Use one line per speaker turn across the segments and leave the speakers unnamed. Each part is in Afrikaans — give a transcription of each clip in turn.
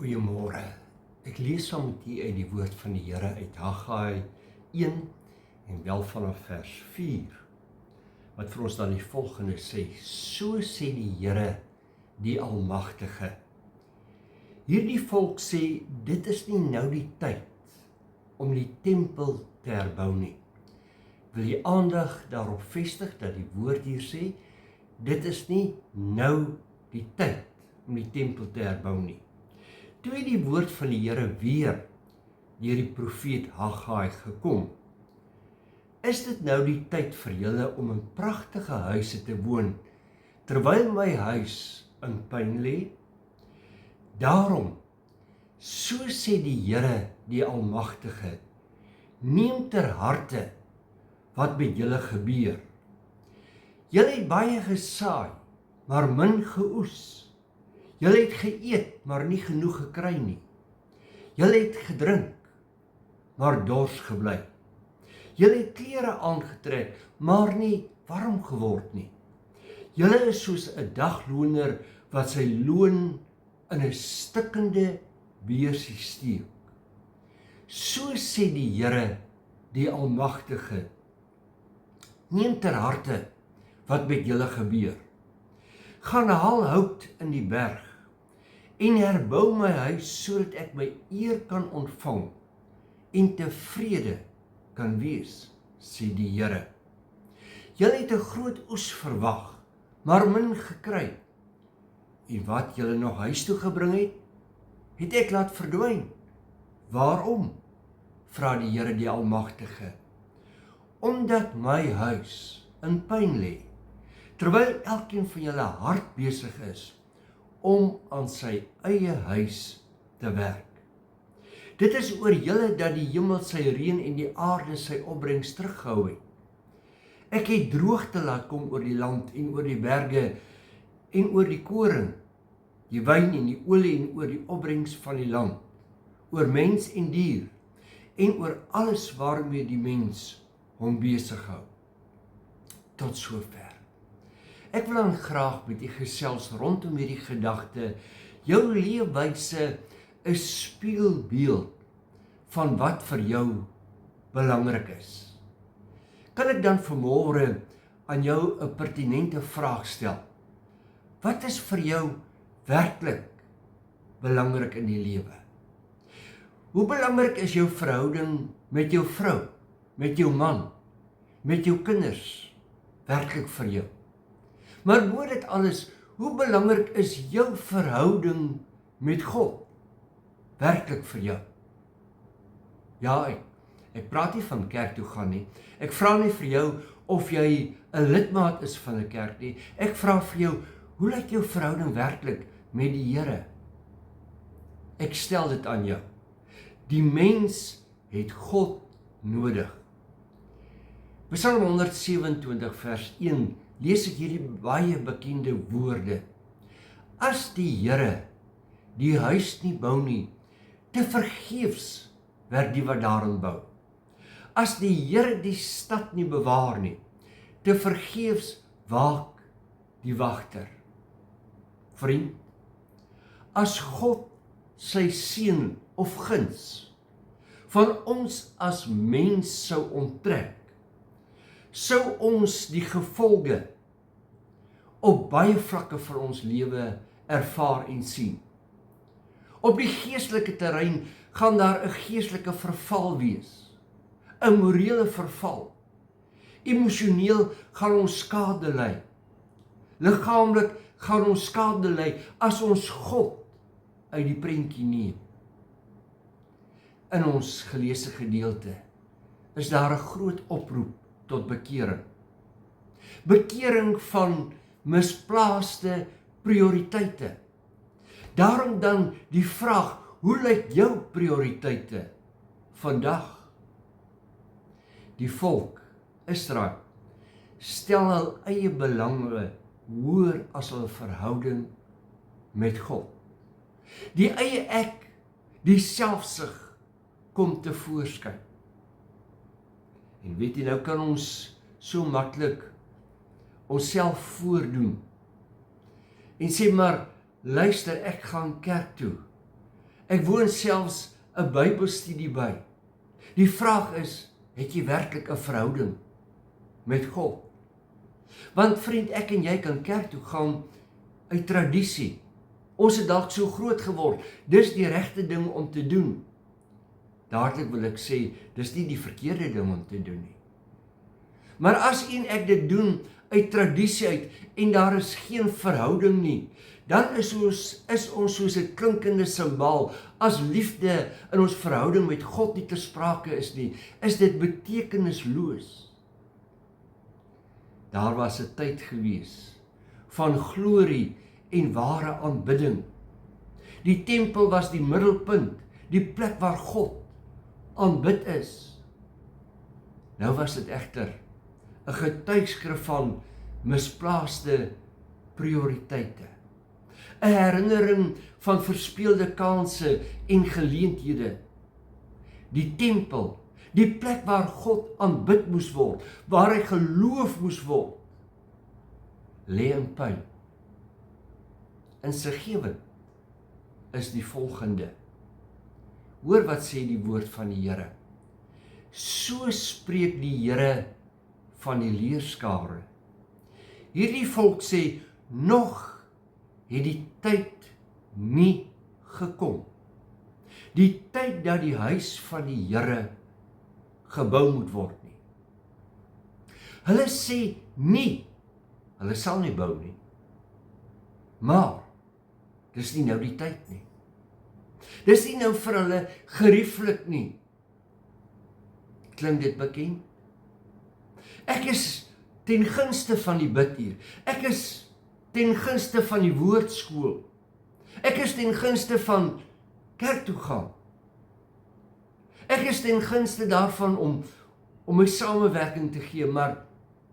Goeiemôre. Ek lees saam met u uit die woord van die Here uit Haggai 1 en wel vanaf vers 4. Wat vir ons dan die volgende sê: So sê die Here, die Almagtige. Hierdie volk sê, dit is nie nou die tyd om die tempel te herbou nie. Wil jy aandag daarop vestig dat die woord hier sê, dit is nie nou die tyd om die tempel te herbou nie. Toe het die woord van die Here weer deur die profeet Haggai gekom. Is dit nou die tyd vir julle om in pragtige huise te woon, terwyl my huis in pyn lê? Daarom, so sê die Here, die Almagtige, neem ter harte wat met julle gebeur. Julle het baie gesaai, maar min geoes. Julle het geëet, maar nie genoeg gekry nie. Julle het gedrink, maar dors gebly. Julle het klere aangetrek, maar nie warm geword nie. Julle is soos 'n dagloner wat sy loon in 'n stikkende beursie steek. So sê die Here, die Almagtige, neem ter harte wat met julle gebeur. Gaan haal hout in die berg en herbou my huis sodat ek my eer kan ontvang en tevrede kan wees, sê die Here. Julle het 'n groot oes verwag, maar min gekry. En wat julle nog huis toe gebring het, het ek laat verdwyn. Waarom? Vra die Here, die Almagtige. Omdat my huis in pyn lê, terwyl elkeen van julle hard besig is om aan sy eie huis te werk. Dit is oor julle dat die hemel sy reën en die aarde sy opbrengs teruggehou het. Ek het droogte laat kom oor die land en oor die berge en oor die koring, die wyn en die olie en oor die opbrengs van die land, oor mens en dier en oor alles waarmee die mens hom besig hou. Tot sover. Ek wil dan graag met u gesels rondom hierdie gedagte. Jou leefwyse is spieelbeeld van wat vir jou belangrik is. Kan ek dan vanmôre aan jou 'n pertinente vraag stel? Wat is vir jou werklik belangrik in die lewe? Hoe belangrik is jou verhouding met jou vrou, met jou man, met jou kinders werklik vir jou? Maar bo dit alles, hoe belangrik is jou verhouding met God werklik vir jou? Ja, ek praat nie van kerk toe gaan nie. Ek vra nie vir jou of jy 'n lidmaat is van 'n kerk nie. Ek vra vir jou, hoe lyk jou verhouding werklik met die Here? Ek stel dit aan jou. Die mens het God nodig. Psalm 127 vers 1 lees ek hierdie baie bekende woorde. As die Here die huis nie bou nie, te vergeefs werk die wat daarin bou. As die Here die stad nie bewaar nie, te vergeefs waak die wagter. Vriend, as God sy seën of guns van ons as mens sou onttrek, sou ons die gevolge op baie vlakke van ons lewe ervaar en sien. Op die geestelike terrein gaan daar 'n geestelike verval wees, 'n morele verval. Emosioneel gaan ons skade ly. Liggaamlik gaan ons skade ly as ons God uit die prentjie neem. In ons geleesde gedeelte is daar 'n groot oproep tot bekering. Bekering van misplaaste prioriteite. Daarom dan die vraag, hoe lyk jou prioriteite vandag? Die volk Israel stel hul eie belange hoër as hul verhouding met God. Die eie ek, die selfsug kom tevoorskyn. En weet jy, nou kan ons so maklik onsself voordoen en sê maar, luister, ek gaan kerk toe. Ek woon selfs 'n Bybelstudie by. Die vraag is, het jy werklik 'n verhouding met God? Want vriend, ek en jy kan kerk toe gaan uit tradisie. Ons het dalk so groot geword, dis die regte ding om te doen. Dadelik wil ek sê, dis nie die verkeerde ding om te doen nie. Maar as en ek dit doen uit tradisie uit, en daar is geen verhouding nie, dan is ons soos 'n klinkende simbaal. As liefde in ons verhouding met God nie ter sprake is nie, is dit betekenisloos. Daar was 'n tyd gewees van glorie en ware aanbidding. Die tempel was die middelpunt, die plek waar God aanbid is. Nou was dit egter 'n getuigskrif van misplaaste prioriteite. 'n herinnering van verspeelde kansse en geleenthede. Die tempel, die plek waar God aanbid moes word, waar hy geloof moes word, lê in puin. In sy gewing is die volgende. Hoor wat sê die woord van die Here. So spreek die Here van die leerskare. Hierdie volk sê, nog het die tyd nie gekom. Die tyd dat die huis van die Here gebou moet word nie. Hulle sê nie, hulle sal nie bou nie. Maar, dis nie nou die tyd nie. Dis nie nou vir hulle gerieflik nie. Klink dit bekend? Ek is ten gunste van die bid hier. Ek is ten gunste van die woordskool. Ek is ten gunste van kerk toe gaan. Ek is ten gunste daarvan om my samewerking te gee, maar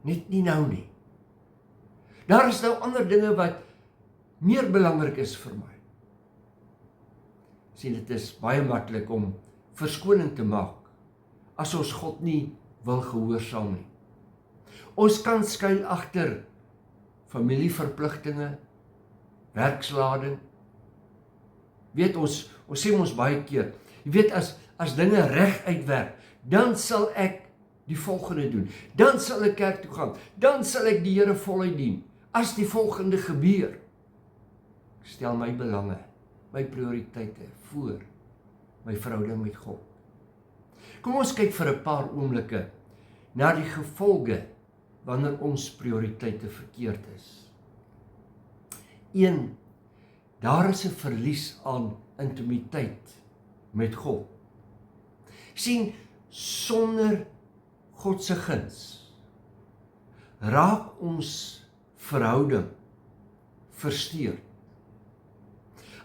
net nie nou nie. Daar is nou ander dinge wat meer belangrik is vir my. Sien, dit is baie maklik om verskoning te maak as ons God nie wil gehoorsaam nie. Ons kan skuil agter familieverpligtinge, werkslading. Weet ons sê ons baie keer, jy weet as dinge reg uitwerk, dan sal ek die volgende doen. Dan sal ek kerk toe gaan. Dan sal ek die Here voluit dien. As die volgende gebeur, ek stel my belange, my prioriteite voor my verhouding met God. Kom ons kyk vir 'n paar oomblikke na die gevolge wanneer ons prioriteite verkeerd is. 1. Daar is 'n verlies aan intimiteit met God. Sien, sonder God se guns raak ons verhouding versteur.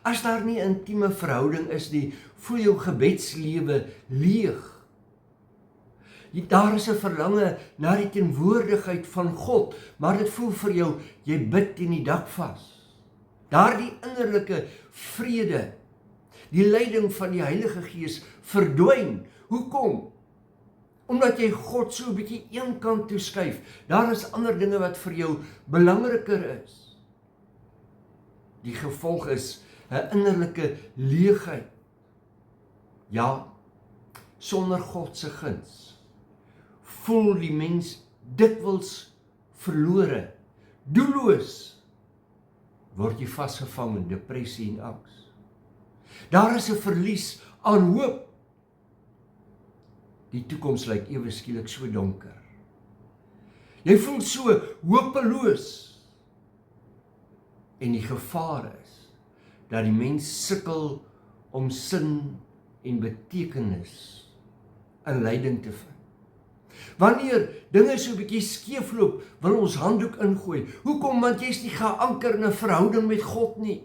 As daar nie 'n intieme verhouding is nie, voel jou gebedslewe leeg. Daar is 'n verlange na die teenwoordigheid van God, maar dit voel vir jou, jy bid teen die dak vas. Daardie innerlike vrede, die leiding van die Heilige Gees verdwyn. Hoekom? Omdat jy God so 'n bietjie een kant toe skuif. Daar is ander dinge wat vir jou belangriker is. Die gevolg is 'n innerlike leegheid. Ja, sonder God se guns voel die mens dikwels verlore, doelloos, word jy vasgevang in depressie en angs. Daar is 'n verlies aan hoop. Die toekoms lyk ewe skielik so donker. Jy voel so hopeloos. En die gevaar is dat die mens sukkel om sin en betekenis in lyding te vind. Wanneer dinge so 'n bietjie skeefloop, wil ons handdoek ingooi. Hoekom? Want jy's nie geanker in 'n verhouding met God nie.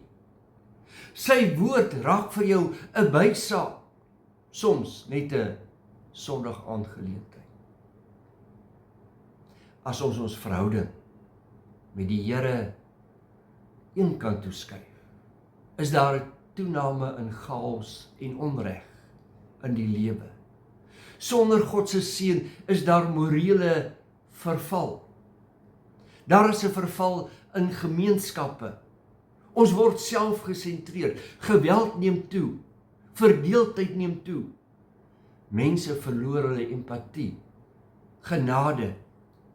Sy woord raak vir jou 'n bysaak, soms net 'n Sondag aangeleentheid. As ons verhouding met die Here een kant toe skuif, is daar 'n toename in chaos en onreg in die lewe. Sonder God se seën is daar morele verval. Daar is 'n verval in gemeenskappe. Ons word selfgesentreerd. Geweld neem toe. Verdeeldheid neem toe. Mense verloor hulle empatie, genade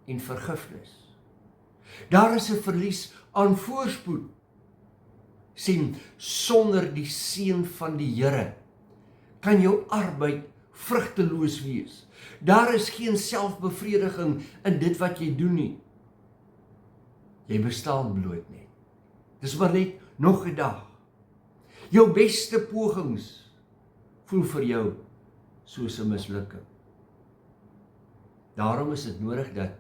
en vergifnis. Daar is 'n verlies aan voorspoed. Sien, sonder die seën van die Here kan jou arbeid vrugteloos wees. Daar is geen selfbevrediging in dit wat jy doen nie. Jy bestaan bloot net. Dis maar net nog 'n dag. Jou beste pogings voel vir jou soos 'n mislukking. Daarom is dit nodig dat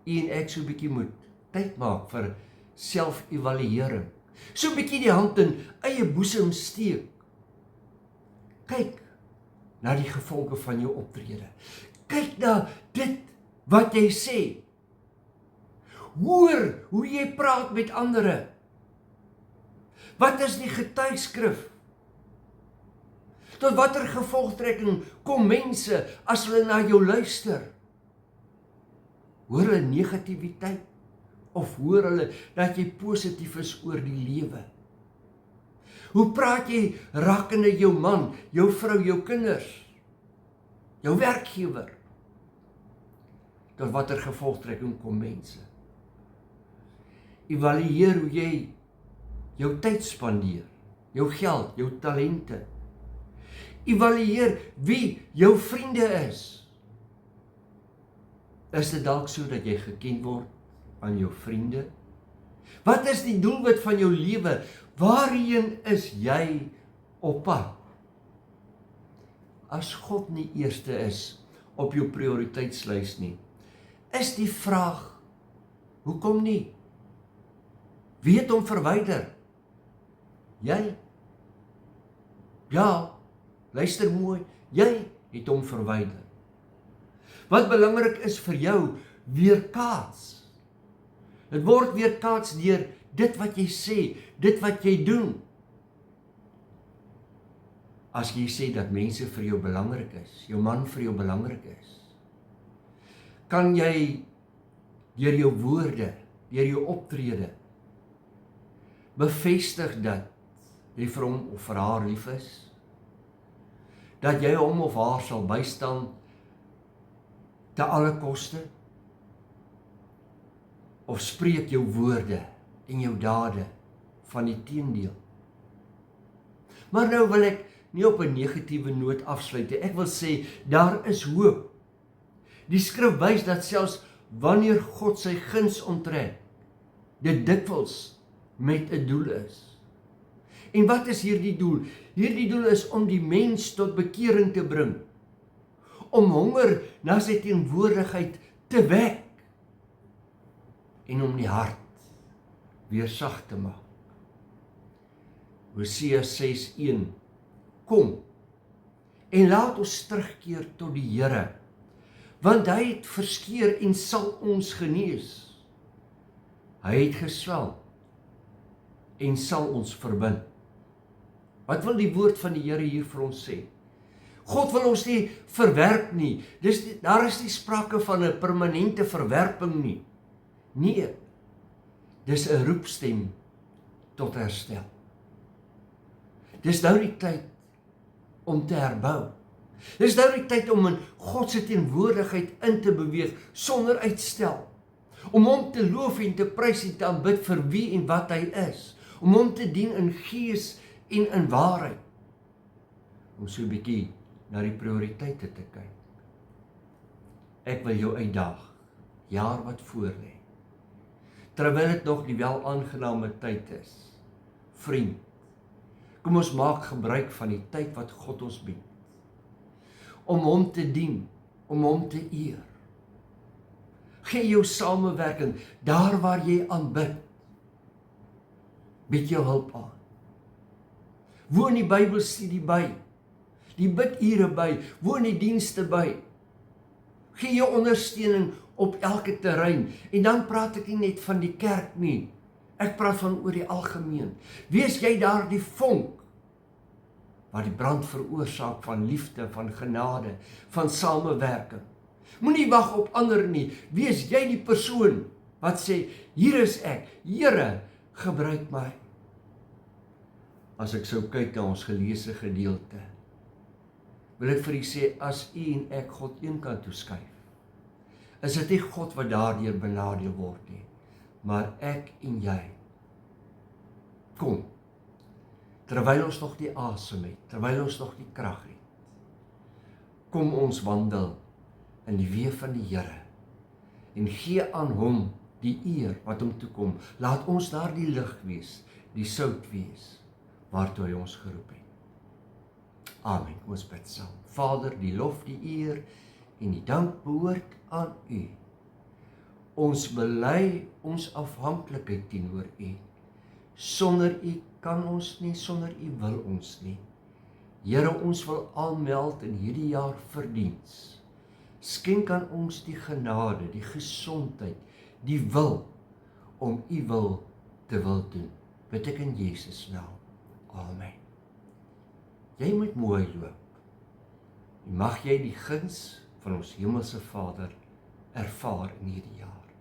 u en ek so 'n bietjie moet tyd maak vir self-evaluering. So 'n bietjie die hand in eie boesem steek. Kyk na die gevolge van jou optrede. Kyk na dit wat jy sê. Hoor hoe jy praat met ander. Wat is die getuigskrif? Tot watter gevolgtrekking kom mense as hulle na jou luister? Hoor hulle negativiteit of hoor hulle dat jy positief is oor die lewe? Hoe praat jy rakende jou man, jou vrou, jou kinders, jou werkgewer? Tot watter gevolgtrekking kom mense? Evalueer hoe jy jou tyd spandeer, jou geld, jou talente. Evalueer wie jou vriende is. Is dit dalk so dat jy geken word aan jou vriende? Wat is die doelwit van jou lewe? Waarheen is jy op pad? As God nie eerste is op jou prioriteitslys nie, is die vraag, hoekom nie? Wie het hom verwyder? Jy? Ja, luister mooi, jy het hom verwyder. Wat belangrik is vir jou, weerkaats. Dit word weerkaats deur dit wat jy sê, dit wat jy doen. As jy sê dat mense vir jou belangrik is, jou man vir jou belangrik is, kan jy deur jou woorde, deur jou optrede, bevestig dat jy vir hom of vir haar lief is, dat jy hom of haar sal bystaan te alle koste, of spreek jou woorde en jou dade van die teendeel. Maar nou wil ek nie op 'n negatiewe noot afsluit nie. Ek wil sê, daar is hoop. Die skrif wys dat selfs wanneer God sy guns onttrek, dit dikwels met 'n doel is. En wat is hierdie doel? Hierdie doel is om die mens tot bekering te bring, om honger na sy teenwoordigheid te wek, en om die hart weer sag te maak. Hosea 6:1 Kom en laat ons terugkeer tot die Here, want hy het verskeur en sal ons genees. Hy het geswel en sal ons verbind. Wat wil die woord van die Here hier vir ons sê? God wil ons nie verwerp nie. Daar is nie sprake van 'n permanente verwerping nie. Nee, dis 'n roepstem tot herstel. Dis nou die tyd om te herbou. Dis nou die tyd om in God se teenwoordigheid in te beweeg sonder uitstel. Om hom te loof en te prys en te aanbid vir wie en wat hy is. Om hom te dien in gees en in waarheid. Om so 'n bietjie na die prioriteite te kyk. Ek wil jou uitdaag, jaar wat voor lê. Terwyl dit nog die welaangename tyd is. Vriend, kom ons maak gebruik van die tyd wat God ons bied. Om hom te dien, om hom te eer. Gee jou samewerking daar waar jy aanbid. Bied jou hulp aan. Woon die Bybelstudie by. Die bidure by, woon die dienste by. Gee jou ondersteuning op elke terrein. En dan praat ek nie net van die kerk nie. Ek praat van oor die algemeen. Wees jy daar die vonk wat die brand veroorsaak van liefde, van genade, van samewerking. Moenie wag op ander nie. Wees jy die persoon wat sê, hier is ek, Here, gebruik my. As ek sou kyk na ons geleesde gedeelte, wil ek vir u sê, as u en ek God een kant toe skuif, is dit nie God wat daardeur benadeel word nie, maar ek en jy. Kom, terwyl ons nog die asem het, terwyl ons nog die krag het, kom ons wandel in die weë van die Here en gee aan hom die eer wat hom toekom. Laat ons daardie lig wees, die sout wees, waartoe hy ons geroep het. Amen. Kom ons bid saam. Vader, die lof, die eer en die dank behoort aan u. Ons bely ons afhanklikheid teenoor u. Sonder u kan ons nie, sonder u wil ons nie. Here, ons wil aanmeld in hierdie jaar vir diens. Skenk aan ons die genade, die gesondheid, die wil om u wil te wil doen. Bid ek in Jesus naam. Amen. Jy moet mooi loop. En mag jy die guns van ons hemelse Vader ervaar in hierdie jaar.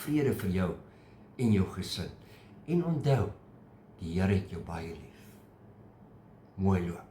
Vrede vir jou en jou gesin. En onthou, die Here het jou baie lief. Mooi loop.